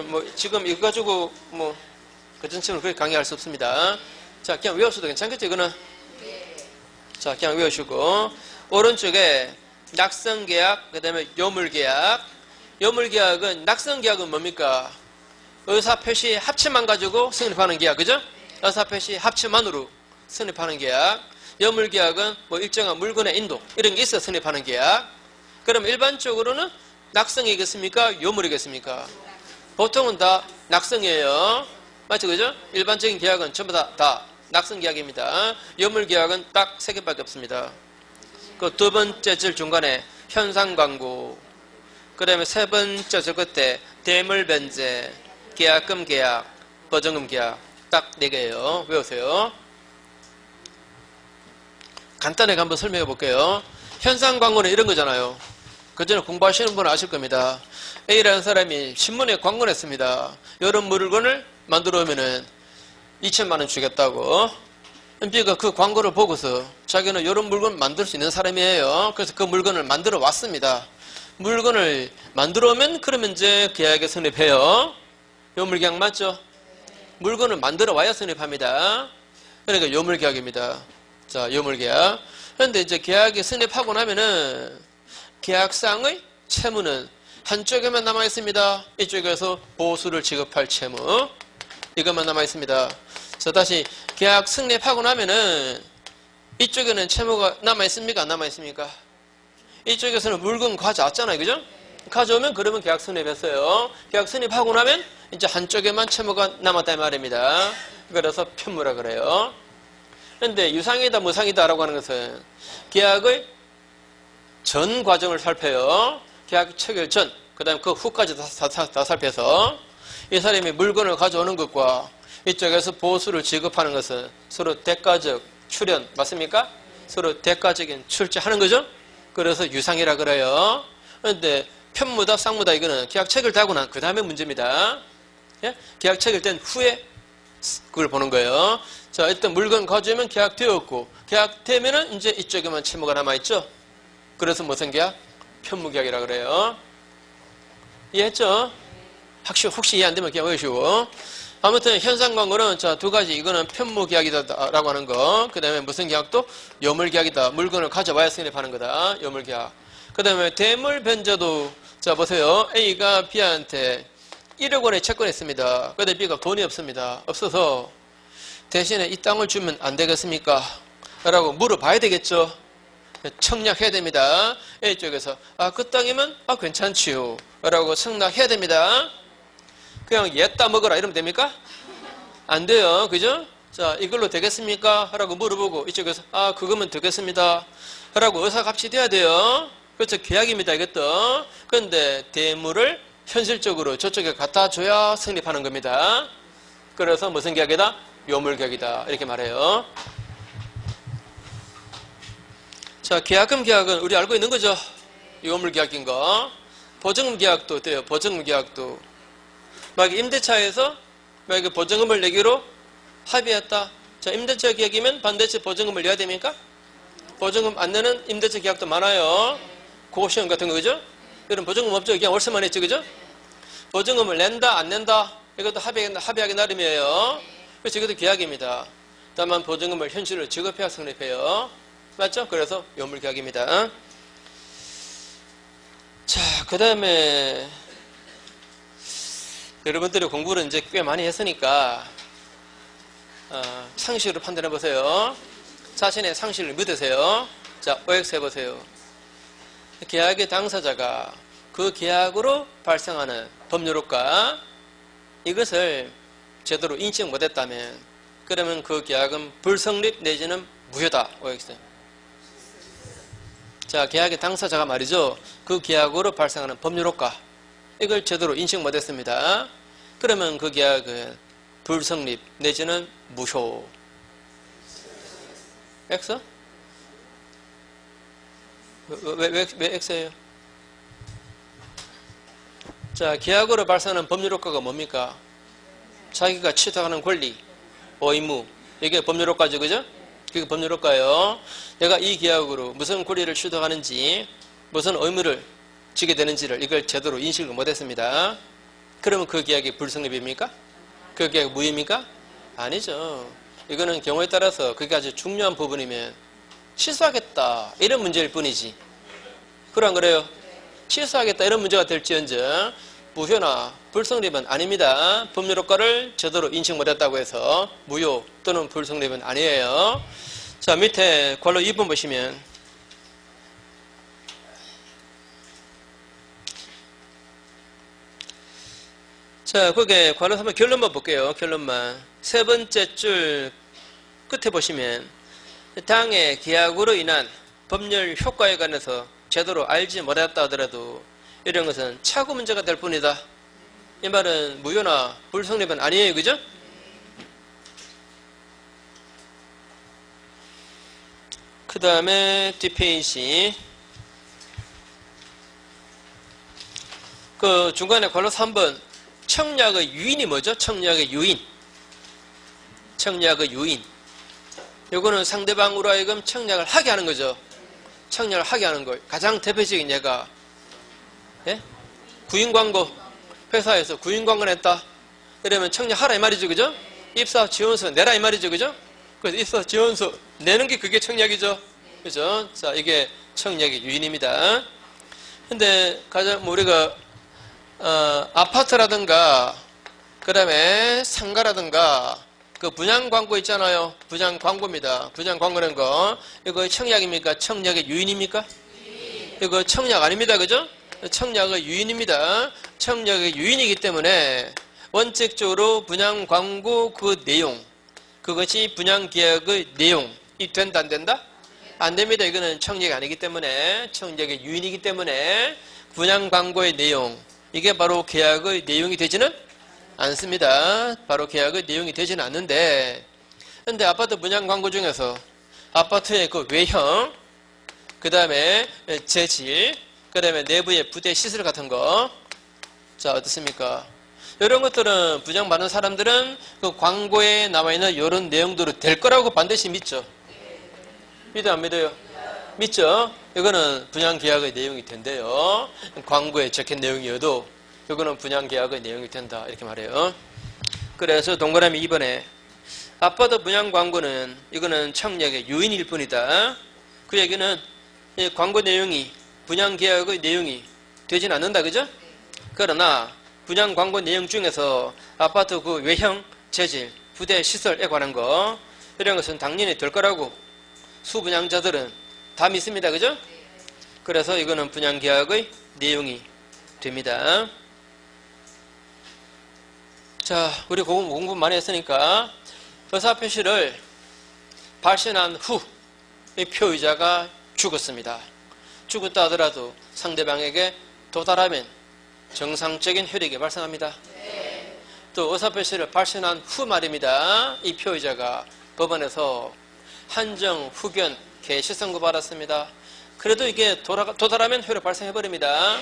뭐 지금 이거 가지고 뭐 그 전체는 그렇게 강의할 수 없습니다. 자, 그냥 외우셔도 괜찮겠죠, 이거는? 자, 그냥 외우시고 오른쪽에 낙성계약, 그 다음에 요물계약. 요물계약은 낙성계약은 뭡니까? 의사표시 합치만 가지고 성립하는 계약, 그죠? 의사표시 합치만으로 성립하는 계약. 요물계약은 뭐 일정한 물건의 인도 이런 게 있어 성립하는 계약. 그럼 일반적으로는 낙성이겠습니까? 요물이겠습니까? 보통은 다 낙성이에요. 맞죠? 그죠? 일반적인 계약은 전부 다 낙선 계약입니다. 요물 계약은 딱 3개밖에 없습니다. 그 두 번째 줄 중간에 현상 광고, 그 다음에 세 번째 줄 끝에 대물 변제, 계약금 계약, 보증금 계약 딱 4개예요. 외우세요. 간단하게 한번 설명해 볼게요. 현상 광고는 이런 거잖아요. 그 전에 공부하시는 분은 아실 겁니다. A라는 사람이 신문에 광고를 했습니다. 이런 물건을 만들어 오면은 2천만 원 주겠다고. B가 그 광고를 보고서 자기는 이런 물건을 만들 수 있는 사람이에요. 그래서 그 물건을 만들어 왔습니다. 물건을 만들어 오면 그러면 이제 계약에 성립해요. 요물계약 맞죠? 물건을 만들어 와야 성립합니다. 그러니까 요물계약입니다. 자, 요물계약. 그런데 이제 계약이 성립하고 나면은 계약상의 채무는 한쪽에만 남아 있습니다. 이쪽에서 보수를 지급할 채무. 이것만 남아 있습니다. 자, 다시 계약 성립하고 나면은 이쪽에는 채무가 남아 있습니까? 안 남아 있습니까? 이쪽에서는 물건 가져왔잖아요. 그죠? 가져오면 그러면 계약 성립했어요. 계약 성립하고 나면 이제 한쪽에만 채무가 남았다 이 말입니다. 그래서 편무라 그래요. 그런데 유상이다 무상이다 라고 하는 것은 계약의 전 과정을 살펴요. 계약 체결 전, 그 다음에 그 후까지 다 살펴서 이 사람이 물건을 가져오는 것과 이쪽에서 보수를 지급하는 것은 서로 대가적 출현 맞습니까? 서로 대가적인 출제하는 거죠. 그래서 유상이라 그래요. 그런데 편무다 쌍무다 이거는 계약 체결되고 난 그 다음에 문제입니다. 예? 계약 체결된 후에 그걸 보는 거예요. 자, 일단 물건 가져오면 계약되었고 계약되면은 이제 이쪽에만 채무가 남아있죠. 그래서 무슨 계약? 편무계약이라 그래요. 이해했죠? 혹시 이해 안 되면 그냥 외우시고. 아무튼 현상광고는 자, 두 가지. 이거는 편무계약이다라고 하는 거. 그 다음에 무슨 계약도? 요물계약이다. 물건을 가져와야 성립하는 거다. 요물계약. 그 다음에 대물변제도 자, 보세요. A가 B한테 1억 원의 채권을 했습니다. 그런데 B가 돈이 없습니다. 없어서 대신에 이 땅을 주면 안 되겠습니까? 라고 물어봐야 되겠죠. 청약해야 됩니다. A쪽에서 그 땅이면 괜찮지요 라고 청약해야 됩니다. 그냥 얘 따먹어라 이러면 됩니까? 안 돼요. 그죠? 자, 이걸로 되겠습니까? 라고 물어보고 이쪽에서 그거면 되겠습니다 라고 의사합치 돼야 돼요. 그렇죠. 계약입니다. 이것도. 그런데 대물을 현실적으로 저쪽에 갖다 줘야 성립하는 겁니다. 그래서 무슨 계약이다? 요물계약이다. 이렇게 말해요. 자, 계약금 계약은 우리 알고 있는 거죠. 요물계약인 거. 보증금 계약도 돼요. 보증금 계약도. 막 임대차에서 막 보증금을 내기로 합의했다. 자, 임대차 계약이면 반드시 보증금을 내야 됩니까? 보증금 안 내는 임대차 계약도 많아요. 고시원 같은 거, 그죠? 이런 보증금 없죠? 그냥 월세만 했죠, 그죠? 보증금을 낸다, 안 낸다? 이것도 합의하기 나름이에요. 그래서 이것도 계약입니다. 다만 보증금을 현실로 지급해야 성립해요. 맞죠? 그래서 요물계약입니다. 자, 그 다음에 여러분들이 공부를 이제 꽤 많이 했으니까 상식으로 판단해 보세요. 자신의 상식을 믿으세요. 자, OX 해보세요. 계약의 당사자가 그 계약으로 발생하는 법률효과 이것을 제대로 인식 못했다면 그러면 그 계약은 불성립 내지는 무효다. OX. 자, 계약의 당사자가 말이죠. 그 계약으로 발생하는 법률효과 이걸 제대로 인식 못했습니다. 그러면 그 계약은 불성립 내지는 무효. X? 왜 X예요? 자, 계약으로 발생하는 법률효과가 뭡니까? 자기가 취득하는 권리, 의무 이게 법률효과죠, 그죠? 그게 법률효과예요. 내가 이 계약으로 무슨 권리를 취득하는지 무슨 의무를 지게 되는지를 이걸 제대로 인식을 못했습니다. 그러면 그 계약이 불성립입니까? 그 계약이 무효입니까? 아니죠. 이거는 경우에 따라서 그게 아주 중요한 부분이면 취소하겠다 이런 문제일 뿐이지. 그래 안 그래요? 취소하겠다 이런 문제가 될지언정 무효나 불성립은 아닙니다. 법률효과를 제대로 인식 못했다고 해서 무효 또는 불성립은 아니에요. 자, 밑에 괄호 2번 보시면 자, 거기에 관련 한번 결론만 볼게요. 결론만. 세 번째 줄 끝에 보시면 당의 계약으로 인한 법률 효과에 관해서 제대로 알지 못했다 하더라도 이런 것은 차고 문제가 될 뿐이다. 이 말은 무효나 불성립은 아니에요. 그죠? 그 다음에 뒷페이지 그 중간에 관로사 3번 청약의 유인이 뭐죠? 청약의 유인. 청약의 유인. 요거는 상대방으로 하여금 청약을 하게 하는 거죠. 청약을 하게 하는 거. 가장 대표적인 예가 예? 구인 광고. 회사에서 구인 광고를 했다. 이러면 청약하라 이 말이죠. 그죠? 입사 지원서 내라 이 말이죠. 그죠? 그래서 입사 지원서 내는 게 그게 청약이죠. 그죠? 자, 이게 청약의 유인입니다. 근데 가장 우리가 아파트라든가 그 다음에 상가라든가 그 분양 광고 있잖아요. 분양 광고입니다. 분양 광고라는 거 이거 청약입니까? 청약의 유인입니까? 이거 청약 아닙니다. 그죠? 청약의 유인입니다. 청약의 유인이기 때문에 원칙적으로 분양 광고 그 내용 그것이 분양 계약의 내용이 된다 안 된다? 안 됩니다. 이거는 청약이 아니기 때문에 청약의 유인이기 때문에 분양 광고의 내용 이게 바로 계약의 내용이 되지는 않습니다. 바로 계약의 내용이 되지는 않는데 근데 아파트 분양 광고 중에서 아파트의 그 외형 그 다음에 재질 그 다음에 내부의 부대 시설 같은 거 자 어떻습니까? 이런 것들은 분양받는 사람들은 그 광고에 남아있는 이런 내용들은 될 거라고 반드시 믿죠. 믿어요 안 믿어요? 믿죠? 이거는 분양계약의 내용이 된대요. 광고에 적힌 내용이어도 이거는 분양계약의 내용이 된다 이렇게 말해요. 그래서 동그라미 2번에 아파트 분양광고는 이거는 청약의 유인일 뿐이다. 그 얘기는 이 광고 내용이 분양계약의 내용이 되진 않는다. 그죠? 그러나 분양광고 내용 중에서 아파트 그 외형, 재질, 부대, 시설에 관한 거 이런 것은 당연히 될 거라고 수분양자들은 다 믿습니다. 그죠? 그래서 이거는 분양계약의 내용이 됩니다. 자, 우리 공부 많이 했으니까 의사표시를 발신한 후 이 표의자가 죽었습니다. 죽었다 하더라도 상대방에게 도달하면 정상적인 효력이 발생합니다. 또 의사표시를 발신한 후 말입니다. 이 표의자가 법원에서 한정, 후견, 개시 선고 받았습니다. 그래도 이게 도달하면 효력 발생해버립니다.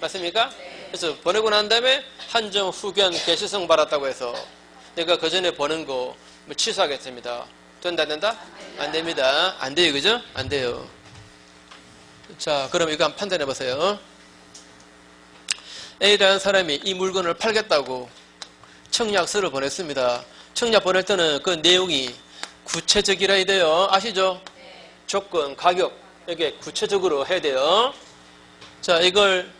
맞습니까? 그래서 보내고 난 다음에 한정, 후견, 개시 선고 받았다고 해서 내가 그 전에 보낸 거 취소하겠습니다. 된다 안 된다? 안 됩니다. 안 돼요. 그죠? 안 돼요. 자, 그럼 이거 한번 판단해 보세요. A라는 사람이 이 물건을 팔겠다고 청약서를 보냈습니다. 청약 보낼 때는 그 내용이 구체적이라 해야 돼요. 아시죠? 조건, 가격 이게 구체적으로 해야 돼요. 자, 이걸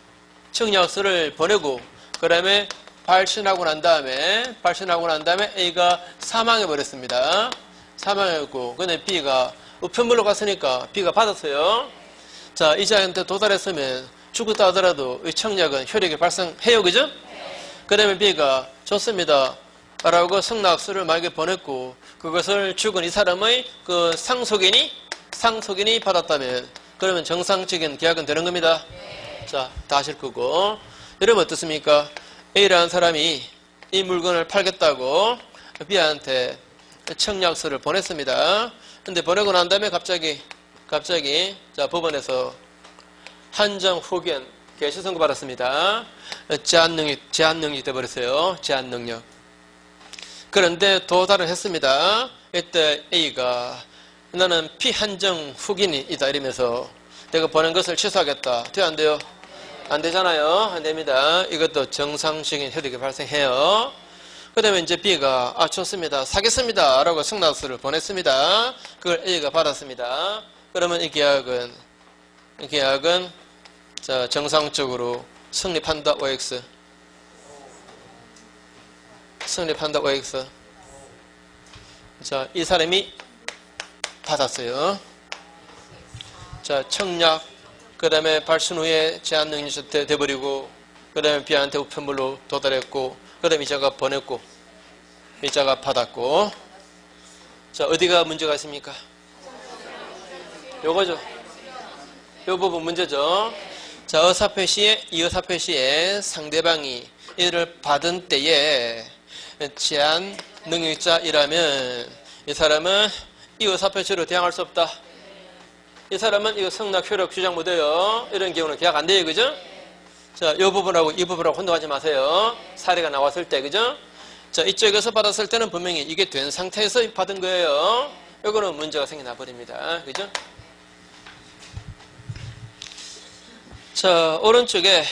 청약서를 보내고 그 다음에 발신하고 난 다음에 A가 사망해 버렸습니다. 사망했고 근데 B가 우편물로 갔으니까 B가 받았어요. 자, 이자한테 도달했으면 죽었다 하더라도 이 청약은 효력이 발생해요. 그죠? 그 다음에 B가 좋습니다 라고 승낙서를 만약에 보냈고 그것을 죽은 이 사람의 그 상속인이 받았다면 그러면 정상적인 계약은 되는 겁니다. 자, 다 하실 거고 여러분 어떻습니까? A라는 사람이 이 물건을 팔겠다고 B한테 청약서를 보냈습니다. 근데 보내고 난 다음에 갑자기 자, 법원에서 한정, 후견, 개시 선고 받았습니다. 제한능력이 돼버렸어요. 제한능력. 그런데 도달을 했습니다. 이때 A가 나는 피한정 후견이다 이러면서 내가 보낸 것을 취소하겠다. 돼요 안 돼요? 안 되잖아요. 안 됩니다. 이것도 정상적인 효력이 발생해요. 그 다음에 이제 B가 좋습니다. 사겠습니다 라고 승낙서를 보냈습니다. 그걸 A가 받았습니다. 그러면 이 계약은 자, 정상적으로 성립한다. OX 성립한다. OX 자, 이 사람이 받았어요. 자, 청약 그 다음에 발신 후에 제한능력이 돼버리고 그 다음에 B한테 우편물로 도달했고 그 그럼 이자가 보냈고, 이자가 받았고. 자, 어디가 문제가 있습니까? 요거죠. 요 부분 문제죠. 자, 의사표 시에, 이 의사표 시에 상대방이 이를 받은 때에 제한 능력자이라면 이 사람은 이 의사표시로 대항할 수 없다. 이 사람은 이거 승낙 효력 주장 못해요. 이런 경우는 계약 안 돼요. 그죠? 자, 이 부분하고 이 부분하고 혼동하지 마세요. 사례가 나왔을 때, 그죠? 자, 이쪽에서 받았을 때는 분명히 이게 된 상태에서 받은 거예요. 이거는 문제가 생겨나 버립니다. 그죠? 자, 오른쪽에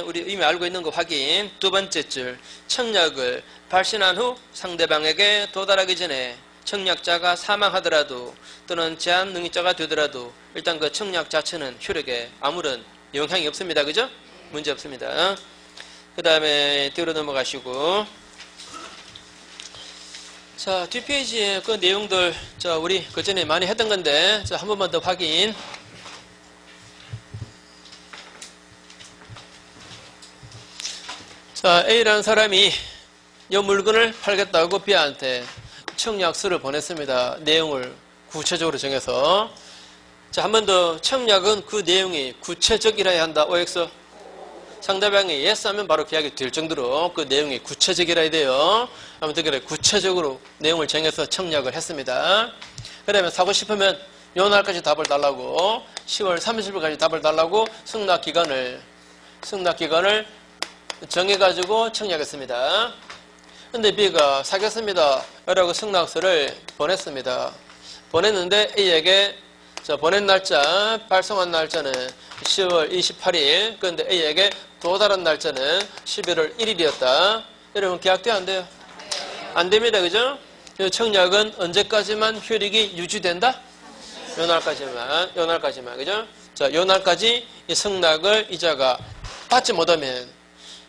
우리 이미 알고 있는 거 확인. 두 번째 줄, 청약을 발신한 후 상대방에게 도달하기 전에 청약자가 사망하더라도 또는 제한 능력자가 되더라도 일단 그 청약 자체는 효력에 아무런 영향이 없습니다. 그죠? 문제 없습니다. 그 다음에 뒤로 넘어가시고, 자, 뒷페이지에 그 내용들, 자, 우리 그 전에 많이 했던 건데, 자, 한 번만 더 확인. 자, A라는 사람이 이 물건을 팔겠다고 B한테 청약서를 보냈습니다. 내용을 구체적으로 정해서. 자, 한 번 더. 청약은 그 내용이 구체적이라야 한다. OX. 상대방이 yes 하면 바로 계약이 될 정도로 그 내용이 구체적이라야 돼요. 아무튼 그래, 구체적으로 내용을 정해서 청약을 했습니다. 그 다음에 사고 싶으면 요 날까지 답을 달라고, 10월 30일까지 답을 달라고 승낙 기간을 정해가지고 청약했습니다. 근데 B가 사겠습니다 라고 승낙서를 보냈습니다. 보냈는데 A에게, 자, 보낸 날짜, 발송한 날짜는 10월 28일, 그런데 A에게 도달한 날짜는 11월 1일이었다. 여러분, 계약돼요, 안 돼요? 안 됩니다. 그죠? 청약은 언제까지만 효력이 유지된다? 요 날까지만. 그죠? 자, 요 날까지 이 승낙을 이자가 받지 못하면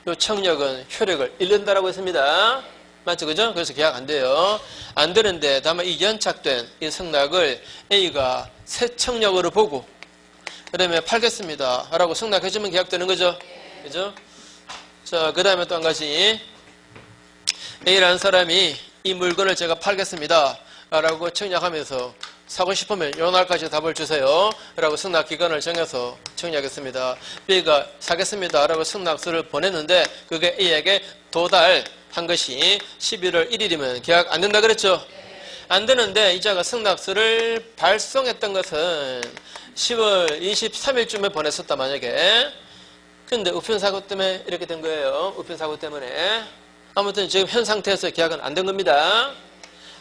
요 청약은 효력을 잃는다라고 했습니다. 맞죠? 그죠? 그래서 계약 안 돼요. 안 되는데, 다만 이 연착된 이 승낙을 A가 새 청약으로 보고, 그 다음에 팔겠습니다 라고 승낙해주면 계약되는 거죠. 그죠? 자, 그 다음에 또 한 가지. A라는 사람이 이 물건을 제가 팔겠습니다 라고 청약하면서 사고 싶으면 요 날까지 답을 주세요 라고 승낙 기간을 정해서 청약했습니다. B가 사겠습니다 라고 승낙서를 보냈는데 그게 A에게 도달한 것이 11월 1일이면 계약 안 된다 그랬죠? 안 되는데 이자가 승낙서를 발송했던 것은 10월 23일쯤에 보냈었다 만약에. 근데 우편사고 때문에 이렇게 된 거예요. 우편사고 때문에. 아무튼 지금 현 상태에서 계약은 안 된 겁니다.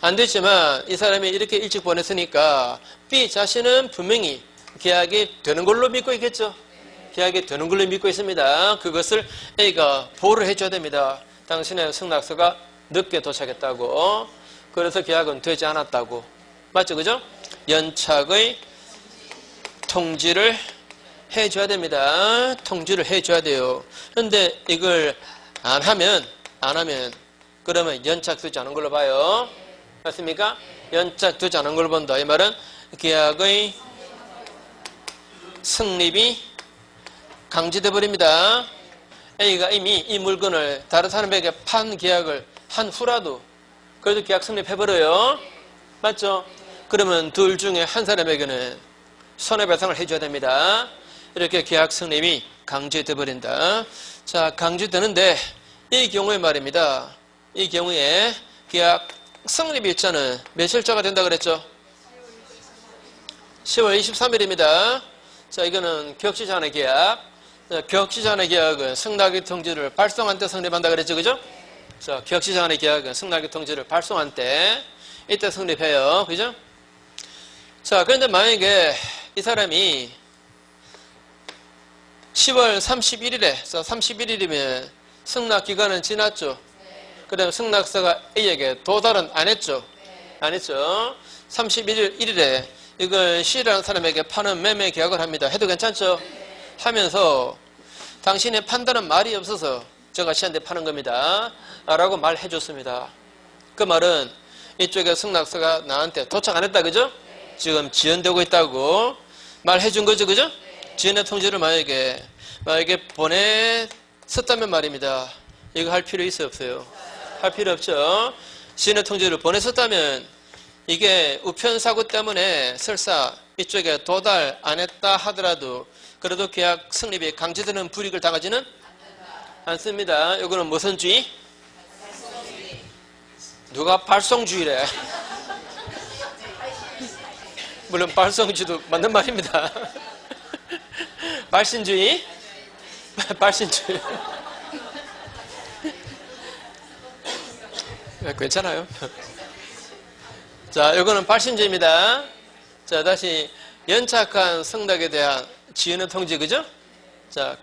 안 됐지만 이 사람이 이렇게 일찍 보냈으니까 B 자신은 분명히 계약이 되는 걸로 믿고 있겠죠. 계약이 되는 걸로 믿고 있습니다. 그것을 A가 보호를 해줘야 됩니다. 당신의 승낙서가 늦게 도착했다고. 그래서 계약은 되지 않았다고. 맞죠? 그죠? 연착의 통지를 해줘야 됩니다. 통지를 해줘야 돼요. 그런데 이걸 안 하면 그러면 연착되지 않은 걸로 봐요. 맞습니까? 연착되지 않은 걸로 본다. 이 말은 계약의 성립이 강제돼 버립니다. A가 이미 이 물건을 다른 사람에게 판 계약을 한 후라도 그래도 계약 성립해버려요. 맞죠? 그러면 둘 중에 한 사람에게는 손해배상을 해줘야 됩니다. 이렇게 계약 성립이 강제돼 버린다. 자, 강제되는데 이 경우에 말입니다. 이 경우에 계약 성립일자는 며칠자가 된다 그랬죠? 10월 23일입니다. 자, 이거는 격시자한의 계약. 자, 격시자한의 계약은 승낙의 통지를 발송한 때 성립한다 그랬죠? 그죠? 자, 격시자한의 계약은 승낙의 통지를 발송한 때 이때 성립해요. 그죠? 자, 그런데 만약에 이 사람이 10월 31일에, 31일이면 승낙 기간은 지났죠? 그 다음에 승낙서가 A에게 도달은 안 했죠? 안 했죠? 31일에 이걸 C라는 사람에게 파는 매매 계약을 합니다. 해도 괜찮죠? 하면서 당신의 판단은 말이 없어서 제가 C한테 파는 겁니다. 라고 말해 줬습니다. 그 말은 이쪽에 승낙서가 나한테 도착 안 했다. 그죠? 지금 지연되고 있다고 말해 준 거죠. 그죠? 지연의 통지를 만약에 보냈었다면 말입니다. 이거 할 필요 있어요, 없어요? 할 필요 없죠. 지연의 통지를 보냈었다면 이게 우편사고 때문에 설사 이쪽에 도달 안 했다 하더라도 그래도 계약 성립이 강제되는 불이익을 당하지는 않습니다. 이거는 무슨 주의? 누가 발송주의래? 물론 발송주의도 맞는 말입니다. 발신주의? 발신주의. 괜찮아요. 자, 이거는 발신주의입니다. 자, 다시 연착한 승낙에 대한 지연의 통지, 그죠? 자,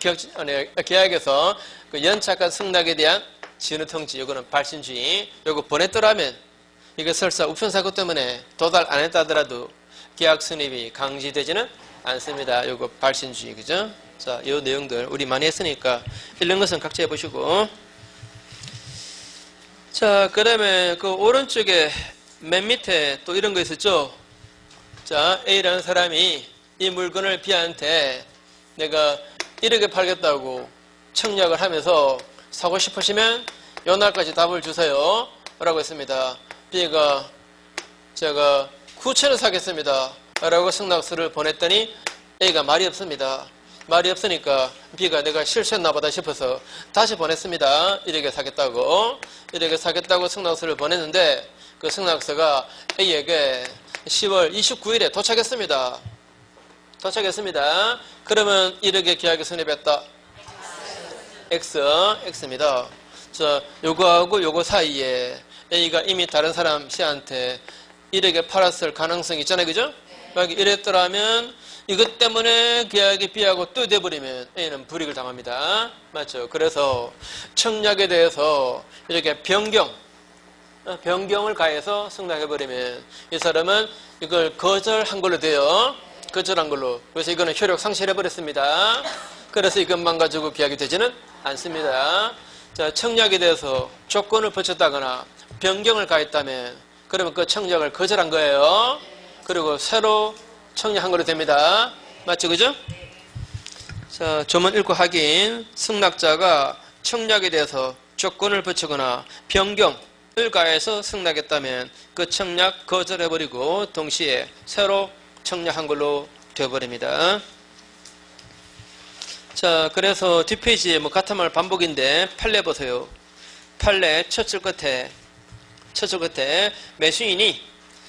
계약에서 그 연착한 승낙에 대한 지연의 통지, 이거는 발신주의. 이거 보냈더라면 이게 설사 우편사고 때문에 도달 안 했다 하더라도 계약 성립이 강제되지는 않습니다. 이거 발신주의, 그죠? 자, 이 내용들 우리 많이 했으니까 읽는 것은 각자 해보시고. 자, 그 다음에 그 오른쪽에 맨 밑에 또 이런 거 있었죠? 자, A라는 사람이 이 물건을 B한테 내가 1억에 팔겠다고 청약을 하면서 사고 싶으시면 요 날까지 답을 주세요 라고 했습니다. B가 제가 9천원 사겠습니다 라고 승낙서를 보냈더니 A가 말이 없습니다. 말이 없으니까 B가 내가 실수했나 보다 싶어서 다시 보냈습니다. 1억에 사겠다고. 1억에 사겠다고 승낙서를 보냈는데 그 승낙서가 A에게 10월 29일에 도착했습니다. 도착했습니다. 그러면 1억에 계약이 성립했다. X입니다. 자, 요거하고 요거 사이에 A가 이미 다른 사람 C한테 1억에 팔았을 가능성이 있잖아요. 그죠? 만약에 이랬더라면 이것 때문에 계약이 B하고 또 돼버리면 A는 불이익을 당합니다. 맞죠? 그래서 청약에 대해서 이렇게 변경을 가해서 승낙해버리면 이 사람은 이걸 거절한 걸로 돼요. 거절한 걸로. 그래서 이거는 효력 상실해버렸습니다. 그래서 이것만 가지고 계약이 되지는 않습니다. 자, 청약에 대해서 조건을 붙였다거나 변경을 가했다면 그러면 그 청약을 거절한 거예요. 그리고 새로 청약한 걸로 됩니다. 맞죠? 그죠? 자, 조문 읽고 확인. 승낙자가 청약에 대해서 조건을 붙이거나 변경을 가해서 승낙했다면 그 청약 거절해버리고 동시에 새로 청약한 걸로 되어버립니다. 자, 그래서 뒷페이지에 뭐 같은 말 반복인데 판례 보세요. 판례 첫 줄 끝에 매수인이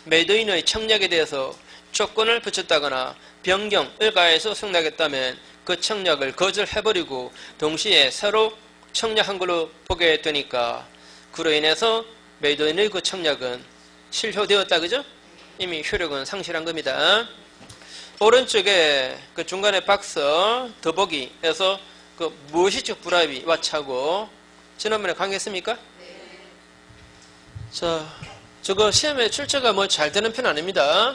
매도인의 청약에 대해서 조건을 붙였다거나 변경을 가해서 승낙했다면 그 청약을 거절해버리고 동시에 새로 청약한 걸로 보게 되니까 그로 인해서 매도인의 그 청약은 실효되었다. 그죠? 이미 효력은 상실한 겁니다. 오른쪽에 그 중간에 박스 더보기에서 그 무의식적 불합의와 차고 지난번에 강의했습니까? 자, 저거 시험에 출제가 뭐 잘 되는 편 아닙니다.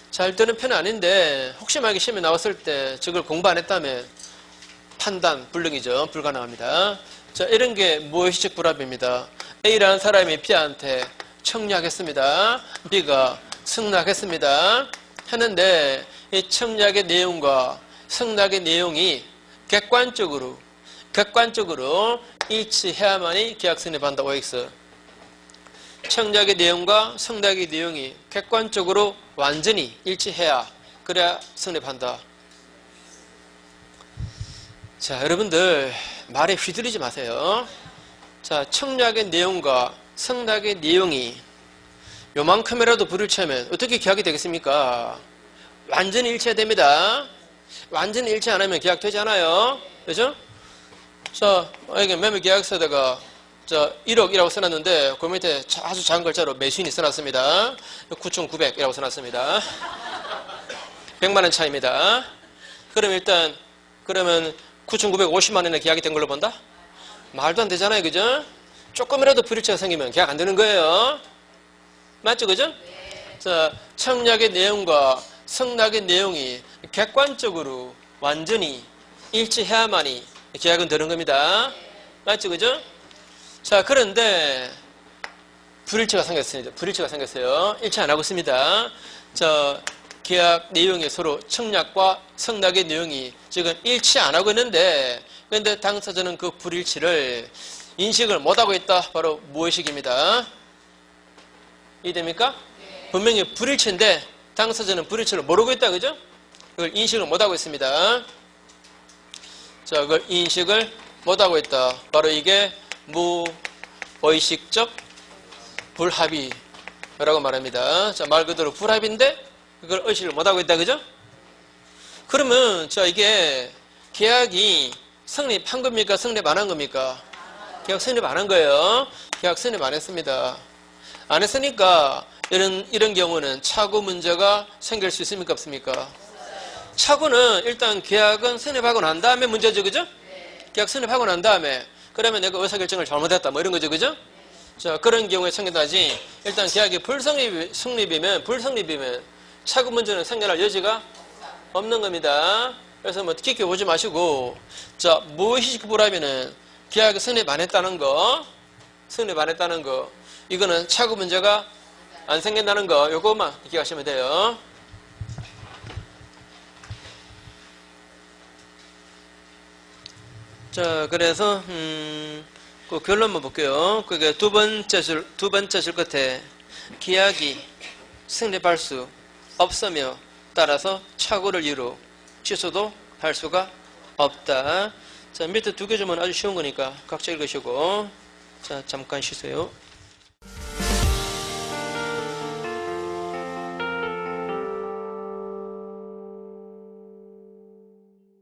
잘 되는 편은 아닌데 혹시 만약에 시험에 나왔을 때 저걸 공부 안 했다면 판단 불능이죠. 불가능합니다. 자, 이런 게 무의식적 불합의입니다. A라는 사람이 B한테 청약했습니다. B가 승낙했습니다. 했는데 이 청약의 내용과 승낙의 내용이 객관적으로 일치해야만이 계약 성립한다. OX. 청약의 내용과 승낙의 내용이 객관적으로 완전히 일치해야 그래야 성립한다. 자, 여러분들 말에 휘둘리지 마세요. 자, 청약의 내용과 승낙의 내용이 요만큼이라도 불일치하면 어떻게 계약이 되겠습니까? 완전히 일치해야 됩니다. 완전히 일치 안 하면 계약 되지 않아요. 그죠? 자, 이게 매매 계약서에다가 1억이라고 써놨는데 그 밑에 아주 작은 글자로 매수인이 써놨습니다. 9,900이라고 써놨습니다. 100만원 차이입니다. 그러면 9,950만원에 계약이 된 걸로 본다? 말도 안 되잖아요. 그죠? 조금이라도 불일치가 생기면 계약 안 되는 거예요. 맞죠? 그죠? 자, 청약의 내용과 승낙의 내용이 객관적으로 완전히 일치해야만이 계약은 되는 겁니다. 맞죠? 그죠? 자, 그런데 불일치가 생겼어요. 일치 안 하고 있습니다. 자, 계약 내용이 서로 청약과 승낙의 내용이 지금 일치 안 하고 있는데 그런데 당사자는 그 불일치를 인식을 못하고 있다. 바로 무의식입니다. 이해됩니까? 분명히 불일치인데 당사자는 불일치를 모르고 있다. 그죠? 그걸 인식을 못하고 있습니다. 자, 그걸 인식을 못하고 있다. 바로 이게 무의식적 불합의라고 말합니다. 자, 말 그대로 불합의인데 그걸 의식을 못하고 있다. 그죠? 그러면 자, 이게 계약이 성립한 겁니까? 성립 안 한 겁니까? 계약 성립 안 한 거예요. 계약 성립 안 했습니다. 안 했으니까 이런 경우는 착오 문제가 생길 수 있습니까? 없습니까? 착오는 일단 계약은 성립하고 난 다음에 문제죠. 그죠? 계약 성립하고 난 다음에 그러면 내가 의사결정을 잘못했다. 뭐 이런 거죠. 그죠? 자, 그런 경우에 생겨나지. 일단 계약이 불성립이면 착오 문제는 생겨날 여지가 없는 겁니다. 그래서 뭐 깊게 보지 마시고, 자, 무의식 불합의는 계약이 성립 안 했다는 거, 이거는 착오 문제가 안 생긴다는 거, 요것만 기억하시면 돼요. 자, 그래서 그 결론만 볼게요. 그게 두 번째 줄 끝에 계약이 성립할 수 없으며 따라서 착오를 이루 취소도 할 수가 없다. 자, 밑에 두 개 주면 아주 쉬운 거니까 각자 읽으시고, 자, 잠깐 쉬세요.